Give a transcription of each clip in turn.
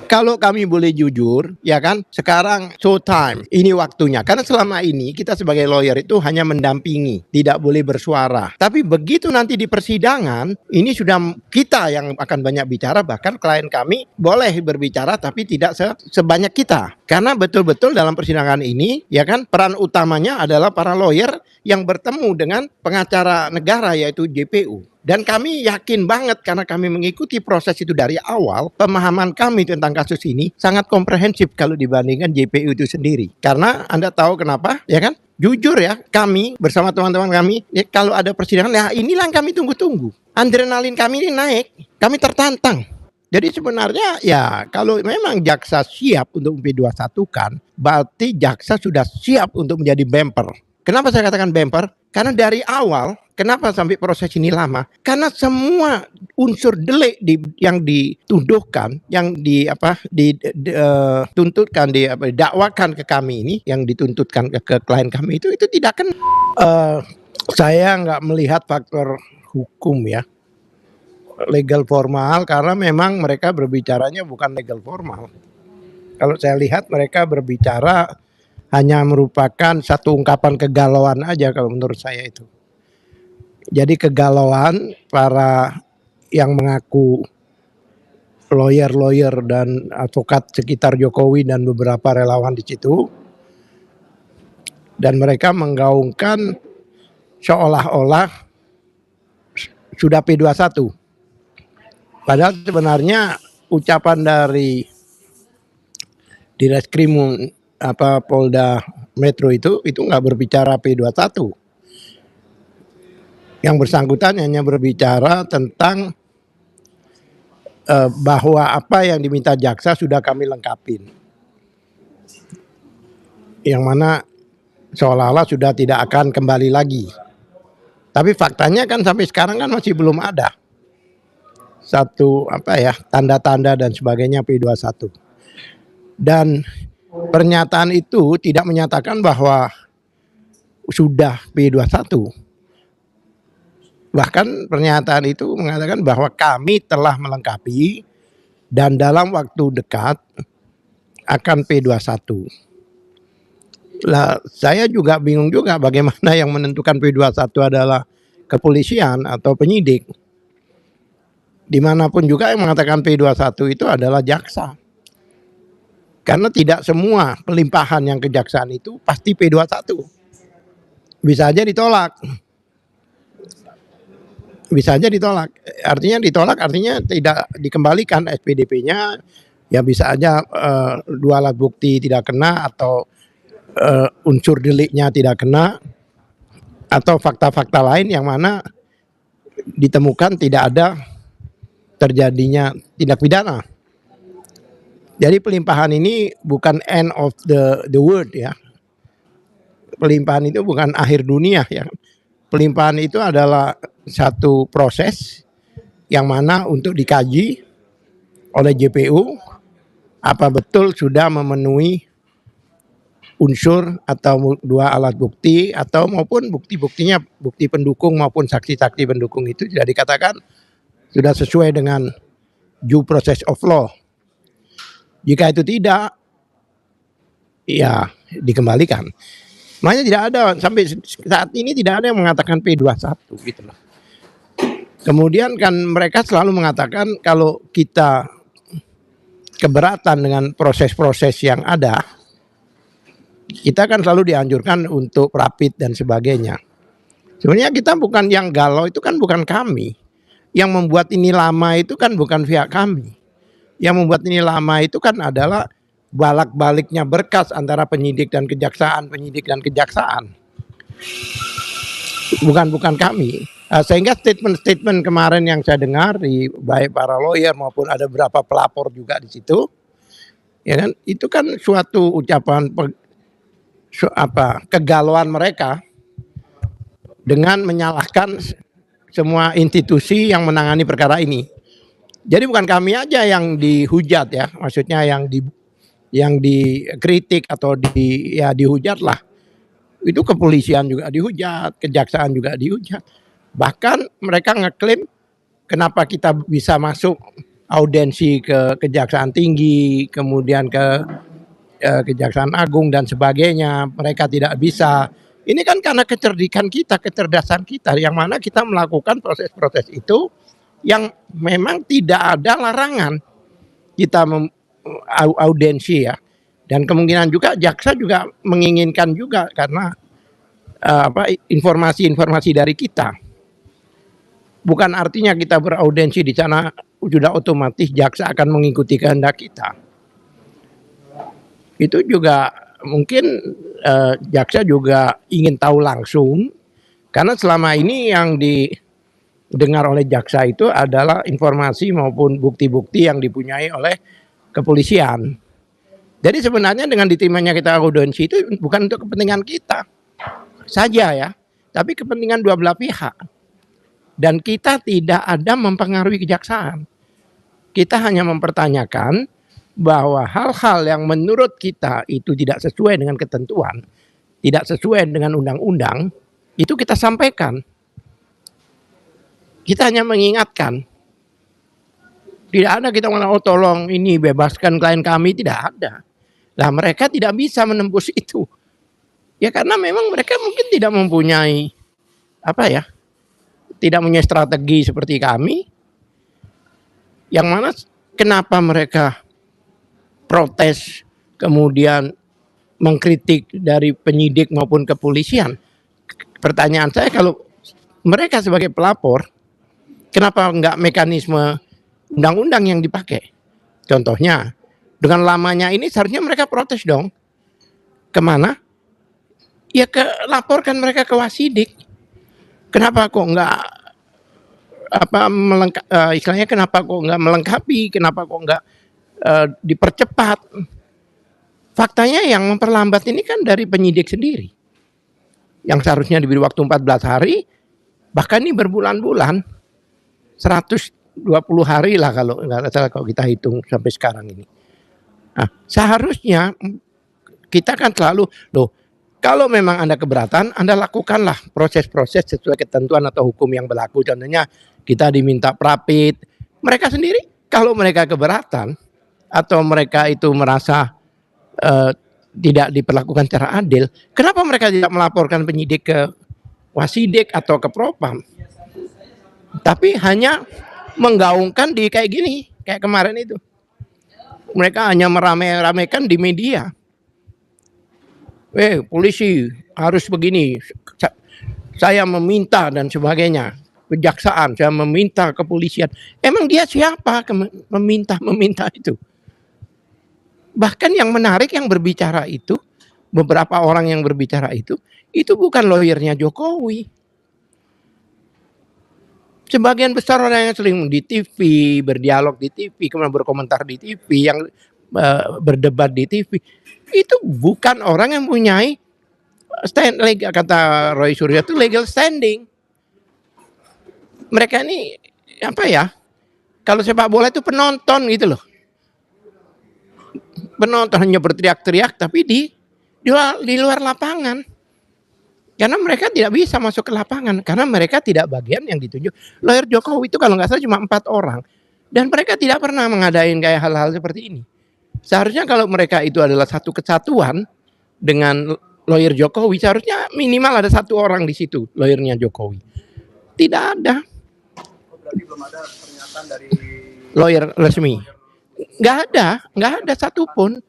Kalau kami boleh jujur, ya kan, sekarang showtime, ini waktunya. Karena selama ini kita sebagai lawyer itu hanya mendampingi, tidak boleh bersuara. Tapi begitu nanti di persidangan, ini sudah kita yang akan banyak bicara, bahkan klien kami boleh berbicara tapi tidak sebanyak kita. Karena betul-betul dalam persidangan ini, ya kan, peran utamanya adalah para lawyer yang bertemu dengan pengacara negara yaitu JPU. Dan kami yakin banget karena kami mengikuti proses itu dari awal, pemahaman kami tentang kasus ini sangat komprehensif kalau dibandingkan JPU itu sendiri. Karena Anda tahu kenapa, ya kan? Jujur ya, kami bersama teman-teman kami, ya, kalau ada persidangan, ya inilah yang kami tunggu-tunggu. Adrenalin kami ini naik, kami tertantang. Jadi sebenarnya ya kalau memang jaksa siap untuk P21 kan, berarti jaksa sudah siap untuk menjadi bemper. Kenapa saya katakan bemper? Karena dari awal, kenapa sampai proses ini lama? Karena semua unsur delik yang dituduhkan, yang dituntutkan, didakwakan ke kami ini, yang dituntutkan ke klien kami itu tidak kan. Saya nggak melihat faktor hukum ya, legal formal, karena memang mereka berbicaranya bukan legal formal. Kalau saya lihat mereka berbicara hanya merupakan satu ungkapan kegalauan aja kalau menurut saya itu. Jadi kegalauan para yang mengaku lawyer dan advokat sekitar Jokowi dan beberapa relawan di situ. Dan mereka menggaungkan seolah-olah sudah P21. Padahal sebenarnya ucapan dari Direskrim Polda Metro itu nggak berbicara P21. Yang bersangkutan hanya berbicara tentang bahwa apa yang diminta jaksa sudah kami lengkapin. Yang mana seolah-olah sudah tidak akan kembali lagi. Tapi faktanya kan sampai sekarang kan masih belum ada satu tanda-tanda dan sebagainya P21. Dan pernyataan itu tidak menyatakan bahwa sudah P21. Bahkan pernyataan itu mengatakan bahwa kami telah melengkapi dan dalam waktu dekat akan P21. Lah, saya juga bingung juga bagaimana yang menentukan P21 adalah kepolisian atau penyidik. Dimanapun juga yang mengatakan P21 itu adalah jaksa. Karena tidak semua pelimpahan yang kejaksaan itu pasti P21. Bisa aja ditolak. Bisa aja ditolak. Artinya tidak dikembalikan SPDP-nya. Ya bisa aja dua alat bukti tidak kena atau unsur deliknya tidak kena. Atau fakta-fakta lain yang mana ditemukan tidak ada terjadinya tindak pidana. Jadi pelimpahan ini bukan end of the world ya. Pelimpahan itu bukan akhir dunia ya. Pelimpahan itu adalah satu proses yang mana untuk dikaji oleh JPU apa betul sudah memenuhi unsur atau dua alat bukti atau maupun bukti-buktinya, bukti pendukung maupun saksi-saksi pendukung itu sudah dikatakan sudah sesuai dengan due process of law. Jika itu tidak, ya dikembalikan. Makanya tidak ada, sampai saat ini tidak ada yang mengatakan P21 gitu loh. Kemudian kan mereka selalu mengatakan kalau kita keberatan dengan proses-proses yang ada, kita kan selalu dianjurkan untuk rapid dan sebagainya. Sebenarnya kita bukan yang galau, itu kan bukan kami. Yang membuat ini lama itu kan bukan pihak kami. Yang membuat ini lama itu kan adalah balak-baliknya berkas antara penyidik dan kejaksaan, bukan kami. Sehingga statement kemarin yang saya dengar di baik para lawyer maupun ada beberapa pelapor juga di situ, ya kan, itu kan suatu ucapan kegalauan mereka dengan menyalahkan semua institusi yang menangani perkara ini. Jadi bukan kami aja yang dihujat ya, maksudnya yang dikritik atau dihujat lah. Itu kepolisian juga dihujat, kejaksaan juga dihujat. Bahkan mereka ngeklaim kenapa kita bisa masuk audensi ke Kejaksaan Tinggi, kemudian ke Kejaksaan Agung dan sebagainya, mereka tidak bisa. Ini kan karena kecerdikan kita, kecerdasan kita, yang mana kita melakukan proses-proses itu yang memang tidak ada larangan kita audensi ya. Dan kemungkinan juga jaksa juga menginginkan juga karena informasi-informasi dari kita. Bukan artinya kita beraudensi di sana sudah otomatis jaksa akan mengikuti kehendak kita. Itu juga mungkin jaksa juga ingin tahu langsung, karena selama ini yang didengar oleh jaksa itu adalah informasi maupun bukti-bukti yang dipunyai oleh kepolisian. Jadi sebenarnya dengan diterimanya kita audensi itu bukan untuk kepentingan kita saja ya, tapi kepentingan dua belah pihak. Dan kita tidak ada mempengaruhi kejaksaan. Kita hanya mempertanyakan bahwa hal-hal yang menurut kita itu tidak sesuai dengan ketentuan, tidak sesuai dengan undang-undang, itu kita sampaikan. Kita hanya mengingatkan. Tidak ada kita ngomong, oh tolong ini bebaskan klien kami, tidak ada. Nah mereka tidak bisa menembus itu. Ya karena memang mereka mungkin tidak mempunyai tidak punya strategi seperti kami. Yang mana kenapa mereka protes kemudian mengkritik dari penyidik maupun kepolisian. Pertanyaan saya, kalau mereka sebagai pelapor, kenapa enggak mekanisme undang-undang yang dipakai? Contohnya, dengan lamanya ini seharusnya mereka protes dong. Kemana? Ya laporkan mereka ke Wasidik. Kenapa kok enggak istilahnya kenapa kok enggak melengkapi, kenapa kok enggak dipercepat? Faktanya yang memperlambat ini kan dari penyidik sendiri. Yang seharusnya diberi waktu 14 hari, bahkan ini berbulan-bulan, 120 hari lah kalau nggak salah kalau kita hitung sampai sekarang ini. Nah, seharusnya kita kan selalu, kalau memang Anda keberatan, Anda lakukanlah proses-proses sesuai ketentuan atau hukum yang berlaku. Contohnya kita diminta prapit. Mereka sendiri kalau mereka keberatan atau mereka itu merasa tidak diperlakukan secara adil, kenapa mereka tidak melaporkan penyidik ke Wasidik atau ke Propam? Tapi hanya menggaungkan di kayak gini, kayak kemarin itu. Mereka hanya meramai-ramaikan di media. Polisi harus begini, saya meminta dan sebagainya. Kejaksaan, saya meminta kepolisian. Emang dia siapa meminta itu? Bahkan yang menarik yang berbicara itu, beberapa orang yang berbicara itu bukan lawyernya Jokowi. Sebagian besar orang yang sering di TV, berdialog di TV, kemudian berkomentar di TV, yang berdebat di TV, itu bukan orang yang mempunyai kata Roy Suryo itu legal standing. Mereka ini kalau sepak bola itu penonton gitu loh. Penonton hanya berteriak-teriak tapi di luar lapangan. Karena mereka tidak bisa masuk ke lapangan karena mereka tidak bagian yang ditunjuk. Lawyer Jokowi itu kalau nggak salah cuma 4 orang. Dan mereka tidak pernah mengadain kayak hal-hal seperti ini. Seharusnya kalau mereka itu adalah satu kesatuan dengan lawyer Jokowi, seharusnya minimal ada 1 orang di situ lawyernya Jokowi. Tidak ada. Berarti belum ada pernyataan dari lawyer resmi. Nggak ada satupun.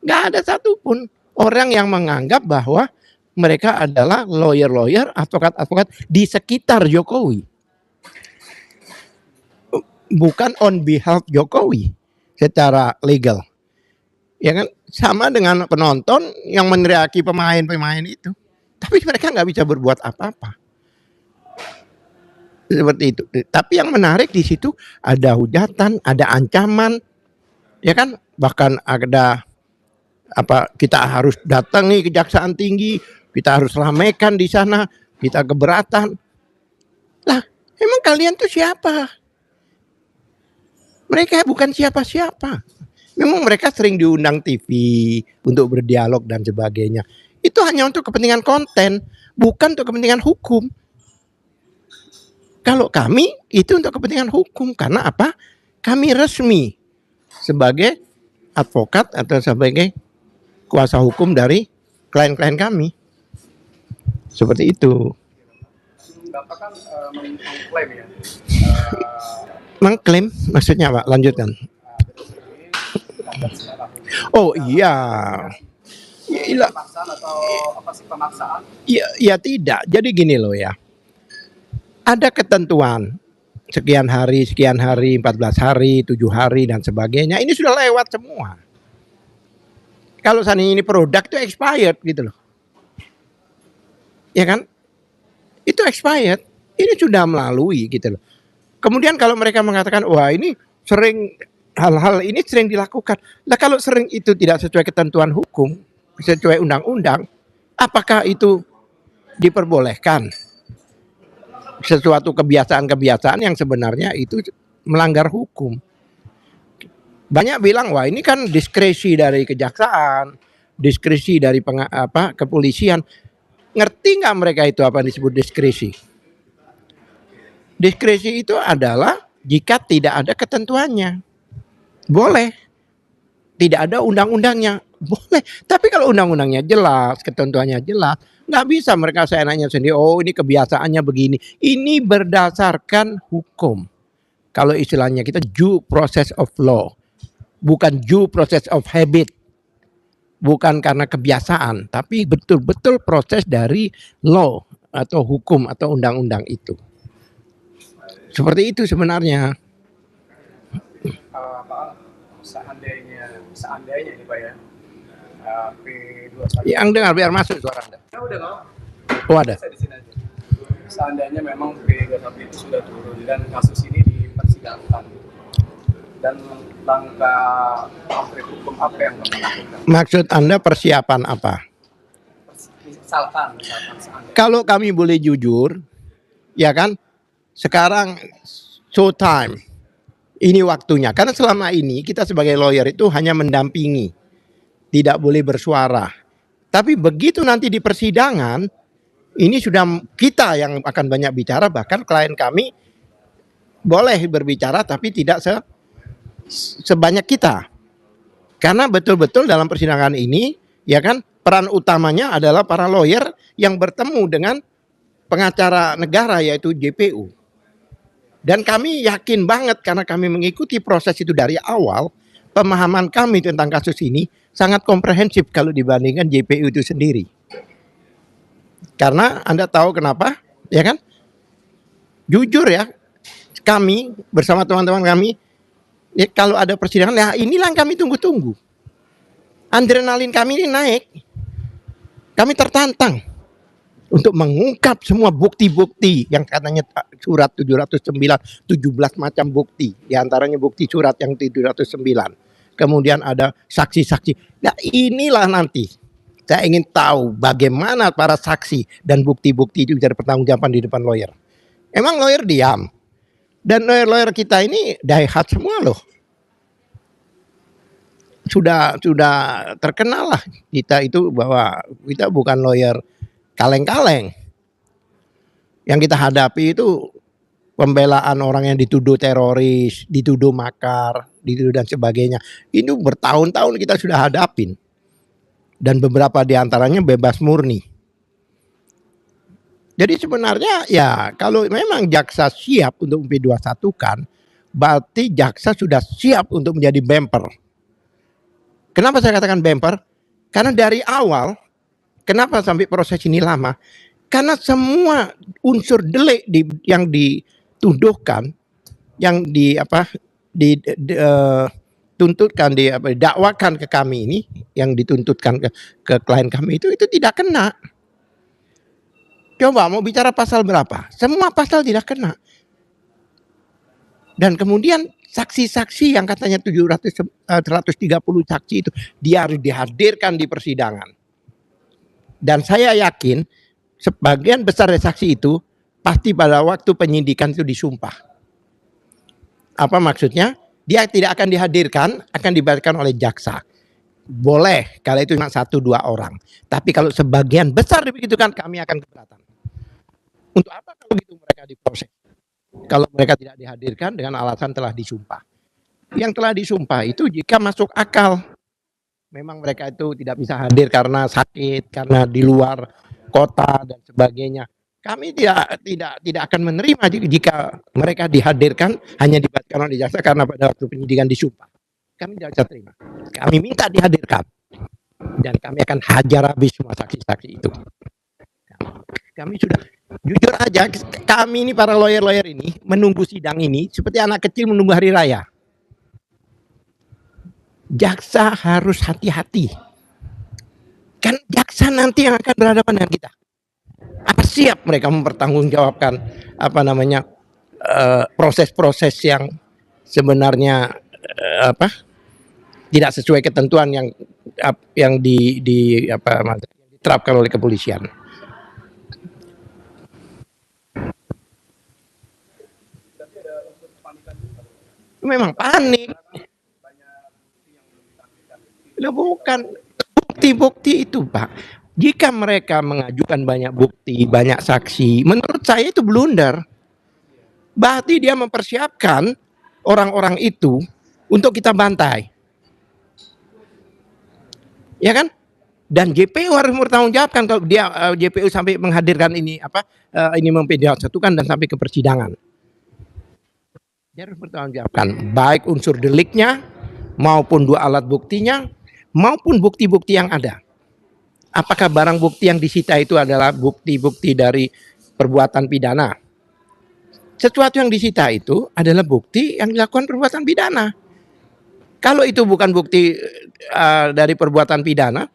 Nggak ada satupun orang yang menganggap bahwa mereka adalah lawyer, advokat di sekitar Jokowi. Bukan on behalf Jokowi secara legal. Ya kan, sama dengan penonton yang meneriaki pemain-pemain itu. Tapi mereka nggak bisa berbuat apa-apa. Seperti itu. Tapi yang menarik di situ ada hujatan, ada ancaman, ya kan, bahkan ada kita harus datang nih Kejaksaan Tinggi, kita harus ramaikan di sana, kita keberatan. Lah, emang kalian tuh siapa? Mereka bukan siapa-siapa. Memang mereka sering diundang TV untuk berdialog dan sebagainya. Itu hanya untuk kepentingan konten, bukan untuk kepentingan hukum. Kalau kami itu untuk kepentingan hukum, karena apa? kami resmi sebagai advokat atau sebagai kuasa hukum dari klien-klien kami. Seperti itu. Bapak kan mengklaim ya. Mengklaim maksudnya Pak, lanjutkan. Oh iya. Iya. Pemaksaan atau apa sih pemaksaan? Ya tidak. Jadi gini loh ya. Ada ketentuan sekian hari, 14 hari, 7 hari dan sebagainya. Ini sudah lewat semua. Kalau seandainya ini produk itu expired gitu loh. Ya kan? Itu expired. Ini sudah melalui gitu loh. Kemudian kalau mereka mengatakan, wah ini sering hal-hal ini sering dilakukan. Nah kalau sering itu tidak sesuai ketentuan hukum, sesuai undang-undang, apakah itu diperbolehkan? Sesuatu kebiasaan-kebiasaan yang sebenarnya itu melanggar hukum. Banyak bilang, wah ini kan diskresi dari kejaksaan, diskresi dari kepolisian. Ngerti nggak mereka itu apa yang disebut diskresi? Diskresi itu adalah jika tidak ada ketentuannya. Boleh. Tidak ada undang-undangnya. Boleh. Tapi kalau undang-undangnya jelas, ketentuannya jelas, nggak bisa mereka seenaknya sendiri, oh ini kebiasaannya begini. Ini berdasarkan hukum. Kalau istilahnya kita due process of law. Bukan due process of habit. Bukan karena kebiasaan, tapi betul-betul proses dari law atau hukum atau undang-undang itu. Seperti itu sebenarnya. Seandainya ini Pak ya, P21. Yang dengar biar masuk suara Anda. Ya udah mau. Oh ada. Saya di sini aja. Seandainya memang P21 itu sudah turun dan kasus ini dipersidangkan, dan langkah konkret hukum apa yang Bapak lakukan? Maksud Anda persiapan apa? Misalkan seandainya. Kalau kami boleh jujur, ya kan, sekarang showtime. Ini waktunya. Karena selama ini kita sebagai lawyer itu hanya mendampingi. Tidak boleh bersuara. Tapi begitu nanti di persidangan, ini sudah kita yang akan banyak bicara. Bahkan klien kami boleh berbicara tapi tidak sebanyak kita. Karena betul-betul dalam persidangan ini, ya kan, peran utamanya adalah para lawyer yang bertemu dengan pengacara negara yaitu JPU. Dan kami yakin banget karena kami mengikuti proses itu dari awal, pemahaman kami tentang kasus ini sangat komprehensif kalau dibandingkan JPU itu sendiri. Karena Anda tahu kenapa, ya kan? Jujur ya, kami bersama teman-teman kami, ya kalau ada persidangan, ya inilah yang kami tunggu-tunggu. Adrenalin kami ini naik. Kami tertantang untuk mengungkap semua bukti-bukti yang katanya surat 709, 17 macam bukti. Di antaranya bukti surat yang 709. Kemudian ada saksi-saksi. Nah inilah nanti saya ingin tahu bagaimana para saksi dan bukti-bukti itu bisa dipertanggungjawabkan di depan lawyer. Emang lawyer diam? Dan lawyer-lawyer kita ini diehat semua loh. Sudah terkenal lah kita itu bahwa kita bukan lawyer kaleng-kaleng. Yang kita hadapi itu pembelaan orang yang dituduh teroris, dituduh makar, dituduh dan sebagainya. Ini bertahun-tahun kita sudah hadapin. Dan beberapa diantaranya bebas murni. Jadi sebenarnya ya kalau memang jaksa siap untuk P21 kan, berarti jaksa sudah siap untuk menjadi bemper. Kenapa saya katakan bemper? Karena dari awal, kenapa sampai proses ini lama? Karena semua unsur delik yang dituduhkan, yang dituntutkan, didakwakan ke kami ini, yang dituntutkan ke klien kami itu tidak kena. Coba mau bicara pasal berapa? Semua pasal tidak kena. Dan kemudian saksi-saksi yang katanya 130 saksi itu dia harus dihadirkan di persidangan. Dan saya yakin sebagian besar dari saksi itu pasti pada waktu penyidikan itu disumpah. Apa maksudnya? Dia tidak akan dihadirkan, akan dibacakan oleh jaksa. Boleh kalau itu cuma 1-2 orang. Tapi kalau sebagian besar dibegitukan, kami akan keberatan. Untuk apa kalau gitu mereka diproses? Kalau mereka tidak dihadirkan dengan alasan telah disumpah. yang telah disumpah itu jika masuk akal. Memang mereka itu tidak bisa hadir karena sakit, karena di luar kota dan sebagainya. Kami tidak akan menerima jika mereka dihadirkan hanya dibacakan oleh jaksa karena pada waktu penyidikan disumpah. Kami tidak bisa terima. Kami minta dihadirkan dan kami akan hajar habis semua saksi-saksi itu. Kami sudah jujur aja, kami ini para lawyer ini menunggu sidang ini seperti anak kecil menunggu hari raya. Jaksa harus hati-hati. Kan jaksa nanti yang akan berhadapan dengan kita. Apa siap mereka mempertanggungjawabkan proses-proses yang sebenarnya tidak sesuai ketentuan yang diterapkan oleh kepolisian. Memang panik. Bukan bukti-bukti itu, Pak. Jika mereka mengajukan banyak bukti, banyak saksi, menurut saya itu blunder. Berarti dia mempersiapkan orang-orang itu untuk kita bantai. Ya kan? Dan JPU harus bertanggungjawabkan kalau dia JPU sampai menghadirkan ini mempersatukan dan sampai ke persidangan. Dia harus bertanggungjawabkan baik unsur deliknya maupun dua alat buktinya maupun bukti-bukti yang ada. Apakah barang bukti yang disita itu adalah bukti-bukti dari perbuatan pidana? Sesuatu yang disita itu adalah bukti yang dilakukan perbuatan pidana. Kalau itu bukan bukti dari perbuatan pidana,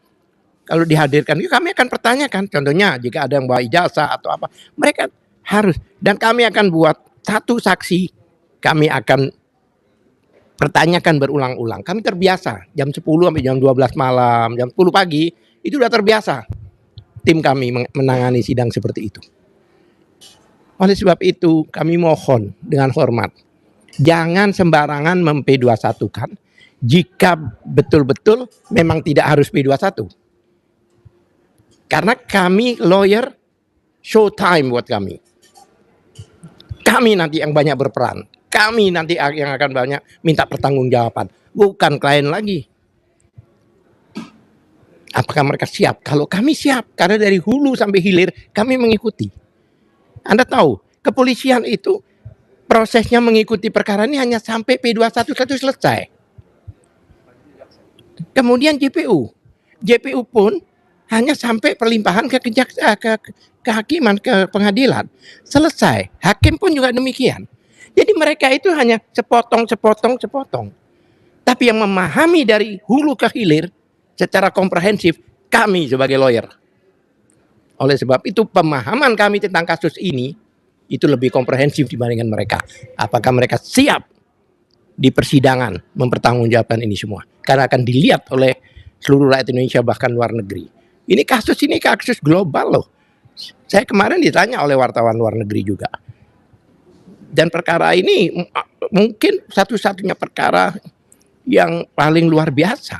kalau dihadirkan, kami akan pertanyakan. Contohnya jika ada yang bawa ijazah atau apa, mereka harus. Dan kami akan buat satu saksi, kami akan pertanyakan berulang-ulang. Kami terbiasa jam 10 sampai jam 12 malam, jam 10 pagi, itu sudah terbiasa tim kami menangani sidang seperti itu. Oleh sebab itu kami mohon dengan hormat, jangan sembarangan mem-P21-kan jika betul-betul memang tidak harus P21. Karena kami lawyer showtime buat kami. Kami nanti yang banyak berperan. Kami nanti yang akan banyak minta pertanggungjawaban, bukan klien lagi. Apakah mereka siap? Kalau kami siap, karena dari hulu sampai hilir kami mengikuti. Anda tahu, kepolisian itu prosesnya mengikuti perkara ini hanya sampai P21 itu selesai. Kemudian JPU pun hanya sampai perlimpahan ke kehakiman, ke pengadilan. Selesai. Hakim pun juga demikian. Jadi mereka itu hanya sepotong. Tapi yang memahami dari hulu ke hilir secara komprehensif, kami sebagai lawyer. Oleh sebab itu pemahaman kami tentang kasus ini itu lebih komprehensif dibandingkan mereka. Apakah mereka siap di persidangan mempertanggungjawabkan ini semua? Karena akan dilihat oleh seluruh rakyat Indonesia bahkan luar negeri. Ini kasus global loh. Saya kemarin ditanya oleh wartawan luar negeri juga. Dan perkara ini mungkin satu-satunya perkara yang paling luar biasa.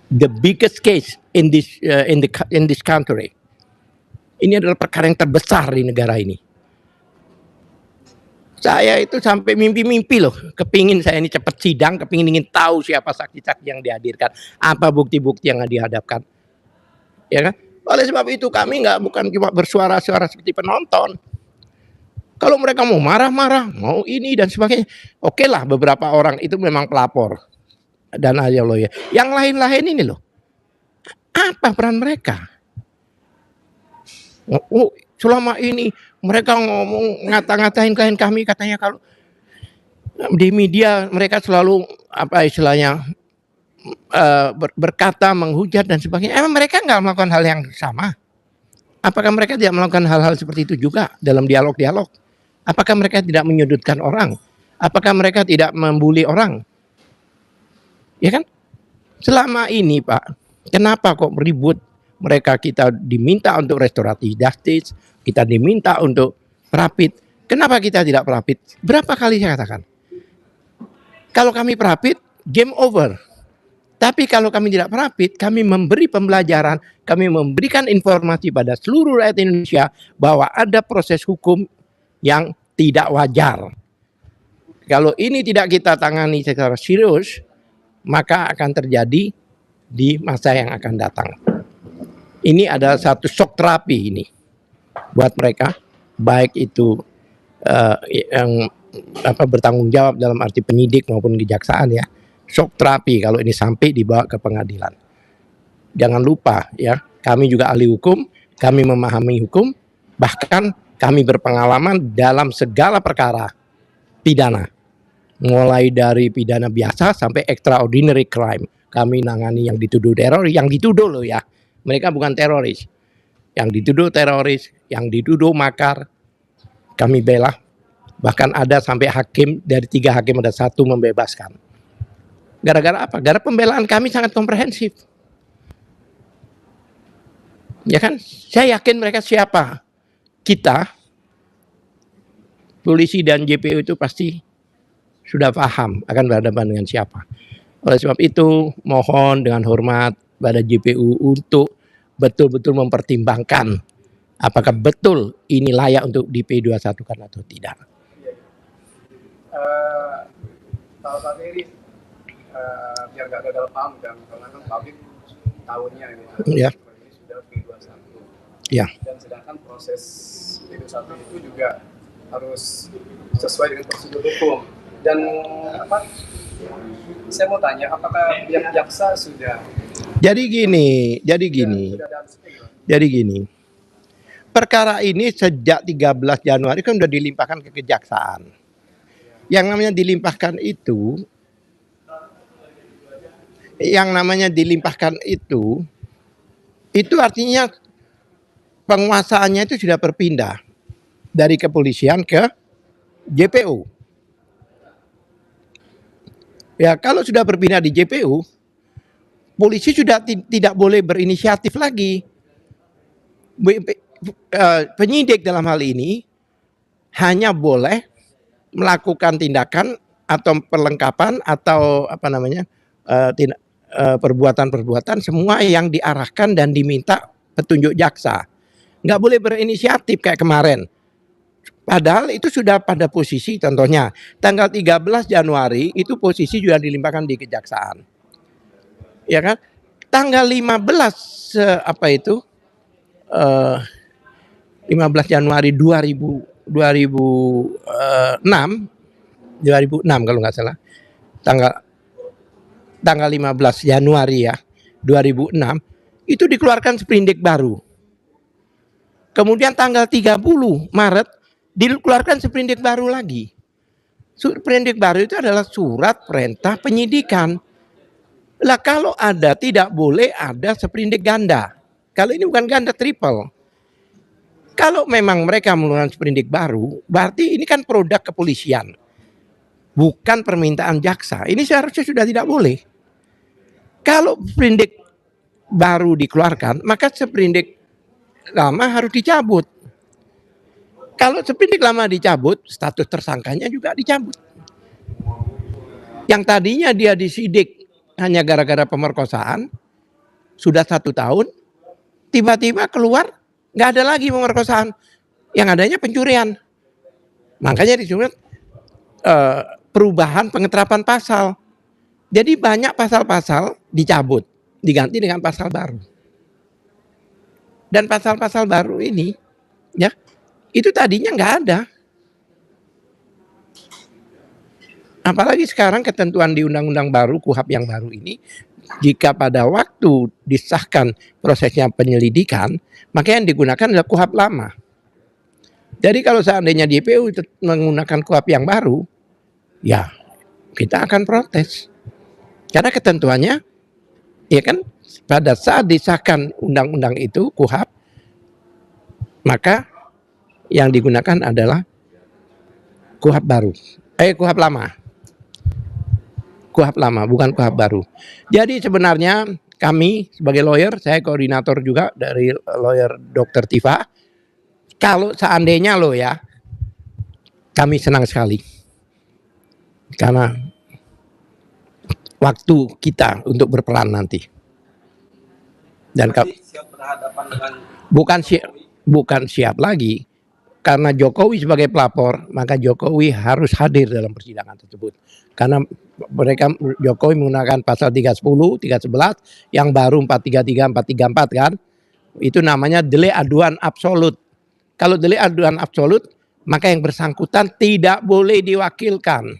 The biggest case in this country. Ini adalah perkara yang terbesar di negara ini. Saya itu sampai mimpi-mimpi loh, kepingin saya ini cepat sidang, ingin tahu siapa saksi-saksi yang dihadirkan, apa bukti-bukti yang dihadapkan. Ya kan? Oleh sebab itu kami bukan cuma bersuara-suara seperti penonton. Kalau mereka mau marah-marah, mau ini dan sebagainya, oke lah, beberapa orang itu memang pelapor dan aja loh ya. Yang lain-lain ini loh, apa peran mereka? Oh, selama ini mereka ngomong ngata-ngatain klien kami, katanya kalau di media mereka selalu berkata, menghujat dan sebagainya. Emang mereka nggak melakukan hal yang sama? Apakah mereka tidak melakukan hal-hal seperti itu juga dalam dialog-dialog? Apakah mereka tidak menyudutkan orang? Apakah mereka tidak membuli orang? Ya kan? Selama ini Pak, kenapa kok ribut? Kita diminta untuk restoratif justice, kita diminta untuk perapit. Kenapa kita tidak perapit? Berapa kali saya katakan? Kalau kami perapit, game over. Tapi kalau kami tidak perapit, kami memberi pembelajaran, kami memberikan informasi pada seluruh rakyat Indonesia bahwa ada proses hukum yang tidak wajar. Kalau ini tidak kita tangani secara serius, maka akan terjadi di masa yang akan datang. Ini adalah satu shock terapi ini buat mereka, baik itu yang bertanggung jawab dalam arti penyidik maupun kejaksaan ya. Shock terapi kalau ini sampai dibawa ke pengadilan. Jangan lupa ya, kami juga ahli hukum, kami memahami hukum, bahkan kami berpengalaman dalam segala perkara pidana. Mulai dari pidana biasa sampai extraordinary crime. Kami nangani yang dituduh teroris, yang dituduh loh ya. Mereka bukan teroris. Yang dituduh teroris, yang dituduh makar, kami bela. Bahkan ada sampai hakim, dari 3 hakim ada 1 membebaskan. Gara-gara apa? Gara pembelaan kami sangat komprehensif. Ya kan? Saya yakin mereka siapa? Kita, polisi dan JPU itu pasti sudah paham akan berhadapan dengan siapa. Oleh sebab itu, mohon dengan hormat pada JPU untuk betul-betul mempertimbangkan apakah betul ini layak untuk di P21-kan atau tidak. Kalau tadi ini biar nggak gagal paham kan, karena kan publik tahunnya ini Ya. ini sudah P21. Ya. Dan sedangkan proses P21 itu juga harus sesuai dengan prosedur hukum. Dan saya mau tanya, apakah pihak jaksa sudah? Jadi gini. Perkara ini sejak 13 Januari kan sudah dilimpahkan ke kejaksaan. Yang namanya dilimpahkan itu artinya penguasaannya itu sudah berpindah dari kepolisian ke JPU. Ya, kalau sudah berpindah di JPU, polisi sudah tidak boleh berinisiatif lagi. Penyidik dalam hal ini hanya boleh melakukan tindakan atau perlengkapan atau perbuatan-perbuatan semua yang diarahkan dan diminta petunjuk jaksa. Nggak boleh berinisiatif kayak kemarin. Padahal itu sudah pada posisi, contohnya tanggal 13 Januari itu posisi juga dilimpahkan di kejaksaan. Ya kan? Tanggal 15 15 Januari 2006 kalau nggak salah. Tanggal 15 Januari ya 2006 itu dikeluarkan sprindik baru. Kemudian tanggal 30 Maret dikeluarkan sprindik baru lagi. Sprindik baru itu adalah surat perintah penyidikan. Lah kalau ada, tidak boleh ada sprindik ganda. Kalau ini bukan ganda, triple. Kalau memang mereka mengeluarkan sprindik baru, berarti ini kan produk kepolisian. Bukan permintaan jaksa. Ini seharusnya sudah tidak boleh. Kalau sprindik baru dikeluarkan, maka sprindik lama harus dicabut. Kalau sprindik lama dicabut, status tersangkanya juga dicabut. Yang tadinya dia disidik hanya gara-gara pemerkosaan, sudah 1 tahun, tiba-tiba keluar, nggak ada lagi pemerkosaan. Yang adanya pencurian. Makanya disebut perubahan pengeterapan pasal. Jadi banyak pasal-pasal dicabut, diganti dengan pasal baru. Dan pasal-pasal baru ini, ya, itu tadinya nggak ada. Apalagi sekarang ketentuan di undang-undang baru, KUHP yang baru ini, jika pada waktu disahkan prosesnya penyelidikan, maka yang digunakan adalah KUHP lama. Jadi kalau seandainya JPU menggunakan KUHP yang baru, ya kita akan protes. Karena ketentuannya, ya kan, pada saat disahkan undang-undang itu, KUHP, maka yang digunakan adalah KUHP baru. KUHP lama. KUHP lama, bukan KUHP baru. Jadi sebenarnya kami sebagai lawyer, saya koordinator juga dari lawyer Dr. Tifa. Kalau seandainya kami senang sekali. Karena waktu kita untuk berperan nanti. Dan siap berhadapan dengan bukan siap lagi. karena Jokowi sebagai pelapor, maka Jokowi harus hadir dalam persidangan tersebut. Karena Jokowi menggunakan pasal 310, 311, yang baru 433, 434 kan. Itu namanya delik aduan absolut. Kalau delik aduan absolut, maka yang bersangkutan tidak boleh diwakilkan.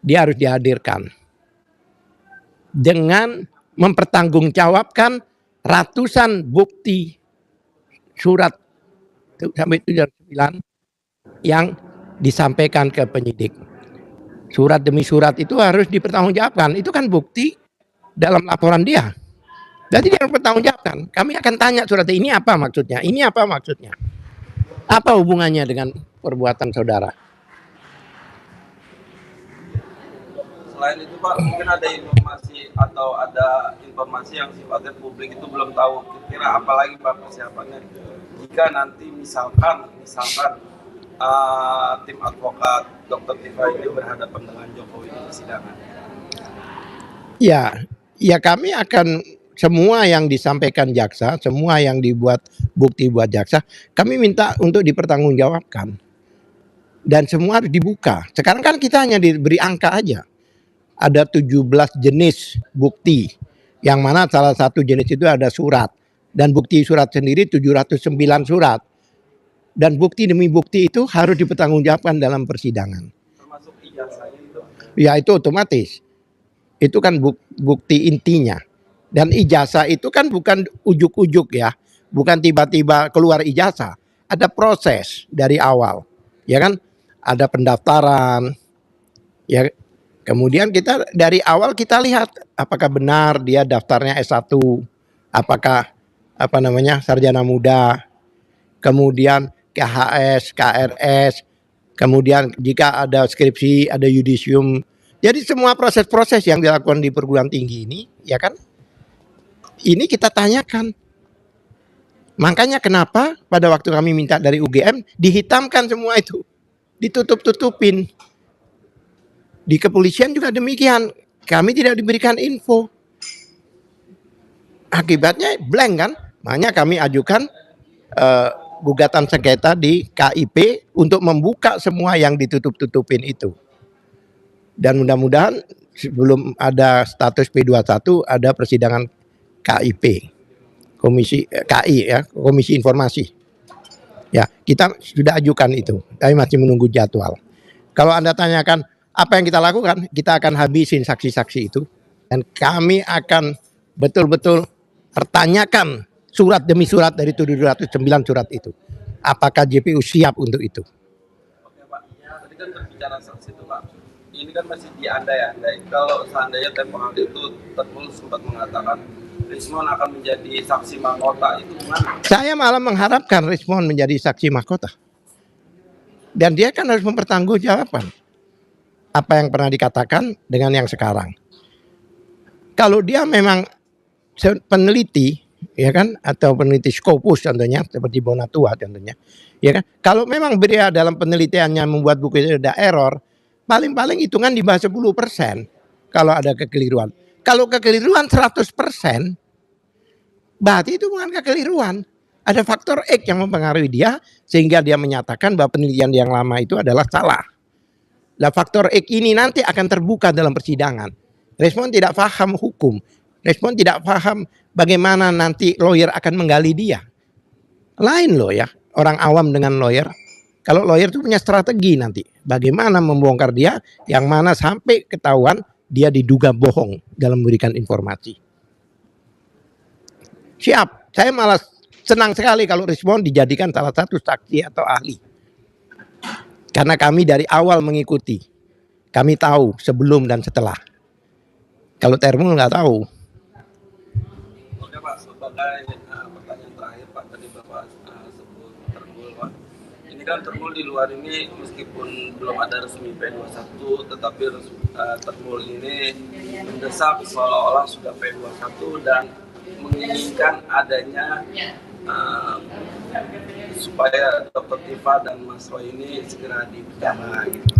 Dia harus dihadirkan. Dengan mempertanggungjawabkan ratusan bukti surat sampai 9 yang disampaikan ke penyidik. Surat demi surat itu harus dipertanggungjawabkan. Itu kan bukti dalam laporan dia. Jadi dia harus bertanggungjawabkan. Kami akan tanya surat ini apa maksudnya? Ini apa maksudnya? Apa hubungannya dengan perbuatan saudara? Selain itu Pak, mungkin ada informasi atau ada informasi yang sifatnya publik itu belum tahu. Kira apa lagi Pak persiapannya? Jika nanti misalkan tim advokat Dr. Tifa ini berhadapan dengan Jokowi di persidangan. Ya kami akan semua yang disampaikan jaksa, semua yang dibuat bukti buat jaksa, kami minta untuk dipertanggungjawabkan. Dan semua harus dibuka. Sekarang kan kita hanya diberi angka aja. Ada 17 jenis bukti. Yang mana salah satu jenis itu ada surat. Dan bukti surat sendiri 709 surat. Dan bukti demi bukti itu harus dipertanggungjawabkan dalam persidangan. Termasuk ijazahnya itu? Ya itu otomatis. Itu kan bukti intinya. Dan ijazah itu kan bukan ujuk-ujuk ya. Bukan tiba-tiba keluar ijazah. Ada proses dari awal. Ya kan? Ada pendaftaran. Ya. Kemudian kita dari awal kita lihat apakah benar dia daftarnya S1. Apakah sarjana muda. Kemudian KHS, KRS. Kemudian jika ada skripsi, ada yudisium. Jadi semua proses-proses yang dilakukan di perguruan tinggi ini, ya kan? Ini kita tanyakan. Makanya kenapa pada waktu kami minta dari UGM, dihitamkan semua itu. Ditutup-tutupin. Di kepolisian juga demikian. Kami tidak diberikan info. Akibatnya blank kan? Makanya kami ajukan gugatan sengketa di KIP untuk membuka semua yang ditutup-tutupin itu. Dan mudah-mudahan sebelum ada status P21 ada persidangan KIP, Komisi KI ya, Komisi Informasi. Ya, kita sudah ajukan itu, tapi masih menunggu jadwal. Kalau Anda tanyakan apa yang kita lakukan, kita akan habisin saksi-saksi itu dan kami akan betul-betul pertanyakan surat demi surat dari 709 surat itu. Apakah JPU siap untuk itu? Oke Pak, tadi kan berbicara saksi itu Pak. Ini kan masih diandai-andai. Kalau seandainya tempo hari itu tertulis sempat mengatakan Rismon akan menjadi saksi mahkota, itu gimana? Saya malah mengharapkan Rismon menjadi saksi mahkota. Dan dia kan harus mempertanggungjawabkan apa yang pernah dikatakan dengan yang sekarang. Kalau dia memang peneliti, ya kan, atau peneliti Scopus contohnya, seperti Bonatua contohnya, ya kan. Kalau memang dia dalam penelitiannya membuat buku itu ada error, paling-paling hitungan di bawah 10% kalau ada kekeliruan. Kalau kekeliruan 100%, berarti itu bukan kekeliruan. Ada faktor X yang mempengaruhi dia sehingga dia menyatakan bahwa penelitian yang lama itu adalah salah. Nah, faktor X ini nanti akan terbuka dalam persidangan. Rismon tidak paham hukum. Rismon tidak paham bagaimana nanti lawyer akan menggali dia. Lain loh ya, orang awam dengan lawyer. Kalau lawyer itu punya strategi nanti. Bagaimana membongkar dia, yang mana sampai ketahuan dia diduga bohong dalam memberikan informasi. Siap, saya malah senang sekali kalau Rismon dijadikan salah satu saksi atau ahli. Karena kami dari awal mengikuti. Kami tahu sebelum dan setelah. Kalau Termul nggak tahu. Oke Pak, sebagai pertanyaan terakhir Pak, tadi Bapak sebut Termul Pak. Ini kan Termul di luar ini meskipun belum ada resmi P21, tetapi Termul ini mendesak seolah-olah sudah P21 dan menginginkan adanya supaya Dr. Tifa dan Mas Roy ini segera dipidana gitu.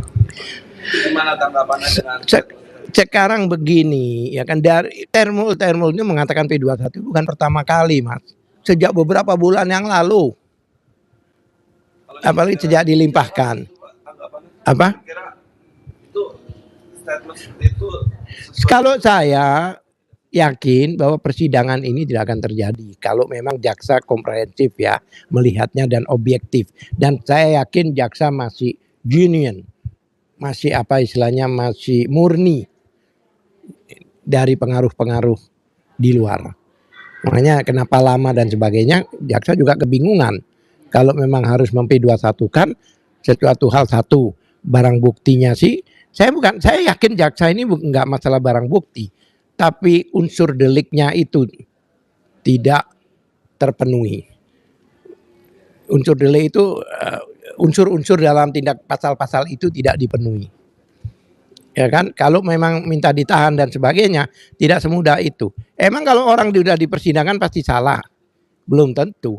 Gimana tanggapannya dengan Sekarang begini, ya kan, dari Termul ini mengatakan P21 bukan pertama kali, Mas. Sejak beberapa bulan yang lalu. apalagi sejak dilimpahkan. Tanggapannya Apa? kira itu statement seperti itu Kalau saya yakin bahwa persidangan ini tidak akan terjadi kalau memang jaksa komprehensif ya melihatnya dan objektif, dan saya yakin jaksa masih genuine, masih apa istilahnya, masih murni dari pengaruh-pengaruh di luar. Makanya kenapa lama dan sebagainya, jaksa juga kebingungan. Kalau memang harus memp21-kan sesuatu hal satu, barang buktinya sih, saya yakin jaksa ini nggak masalah barang bukti, tapi unsur deliknya itu tidak terpenuhi. Unsur delik itu unsur-unsur dalam tindak pasal-pasal itu tidak dipenuhi. Ya kan, kalau memang minta ditahan dan sebagainya, tidak semudah itu. Emang kalau orang sudah di persidangan pasti salah? Belum tentu.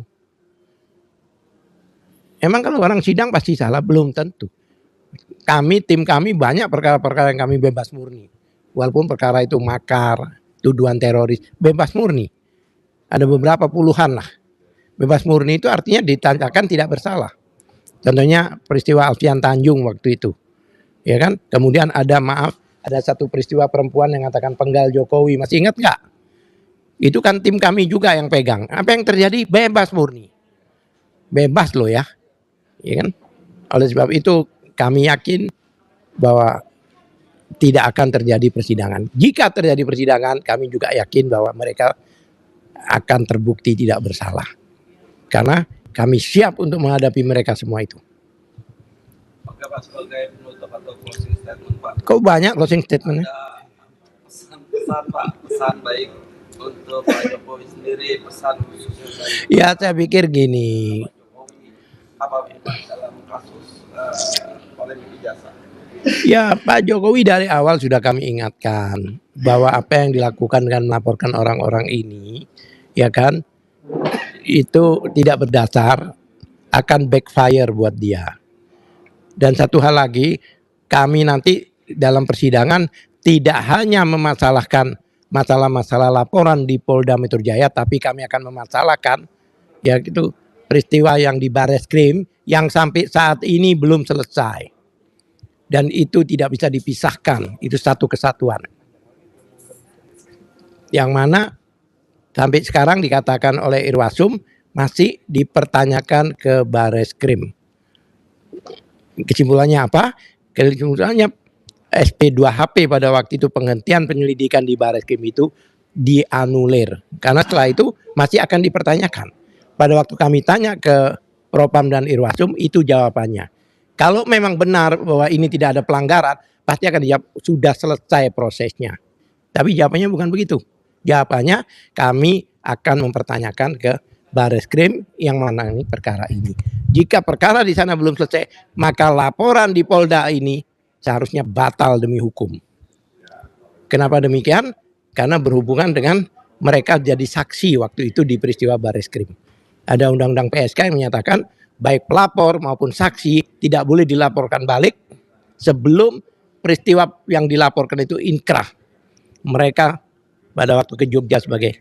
Emang kalau orang sidang pasti salah? Belum tentu. Tim kami banyak perkara-perkara yang kami bebas murni. Walaupun perkara itu makar, tuduhan teroris, bebas murni. Ada beberapa puluhan lah. Bebas murni itu artinya ditanyakan tidak bersalah. Contohnya peristiwa Alfian Tanjung waktu itu. Ya kan? Kemudian ada satu peristiwa perempuan yang mengatakan penggal Jokowi, masih ingat nggak? Itu kan tim kami juga yang pegang. Apa yang terjadi? Bebas murni, bebas loh ya, ya kan? Oleh sebab itu kami yakin bahwa tidak akan terjadi persidangan. Jika terjadi persidangan, kami juga yakin bahwa mereka akan terbukti tidak bersalah, karena kami siap untuk menghadapi mereka semua itu. Oke Pak, sebagai penutup atau closing statement Pak. Kok banyak closing statementnya? Ada pesan-pesan Pak, pesan baik untuk Pak Jokowi sendiri, pesan khususnya bagi Ya saya pikir gini, Pak Jokowi, apa Pak dalam kasus polemik ijazah? ya Pak Jokowi dari awal sudah kami ingatkan bahwa apa yang dilakukan dengan melaporkan orang-orang ini, ya kan, itu tidak berdasar, akan backfire buat dia. Dan satu hal lagi, kami nanti dalam persidangan tidak hanya memasalahkan masalah-masalah laporan di Polda Metro Jaya, tapi kami akan memasalahkan ya itu peristiwa yang di Bareskrim yang sampai saat ini belum selesai. Dan itu tidak bisa dipisahkan, itu satu kesatuan. Yang mana sampai sekarang dikatakan oleh Irwasum masih dipertanyakan ke Bareskrim. Kesimpulannya apa? Kesimpulannya SP2HP pada waktu itu penghentian penyelidikan di Bareskrim itu dianulir. Karena setelah itu masih akan dipertanyakan. Pada waktu kami tanya ke Propam dan Irwasum, itu jawabannya. Kalau memang benar bahwa ini tidak ada pelanggaran, pasti akan dijawab sudah selesai prosesnya. Tapi jawabannya bukan begitu. Jawabannya kami akan mempertanyakan ke Bareskrim yang menangani perkara ini. Jika perkara di sana belum selesai, maka laporan di Polda ini seharusnya batal demi hukum. Kenapa demikian? Karena berhubungan dengan mereka jadi saksi waktu itu di peristiwa Bareskrim. Ada undang-undang PSK yang menyatakan baik pelapor maupun saksi tidak boleh dilaporkan balik sebelum peristiwa yang dilaporkan itu inkrah. Mereka pada waktu ke Jogja sebagai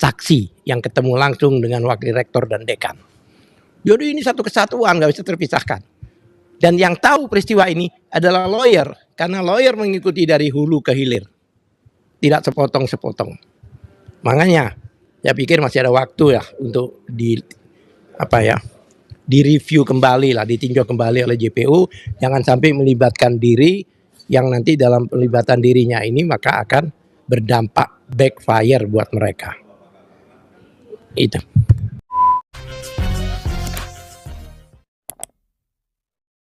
saksi yang ketemu langsung dengan wakil rektor dan dekan. Jadi ini satu kesatuan, nggak bisa terpisahkan. Dan yang tahu peristiwa ini adalah lawyer, karena lawyer mengikuti dari hulu ke hilir, tidak sepotong-sepotong. Makanya saya pikir masih ada waktu ya untuk direview kembali lah, ditinjau kembali oleh JPU. Jangan sampai melibatkan diri yang nanti dalam pelibatan dirinya ini maka akan berdampak backfire buat mereka. Itu.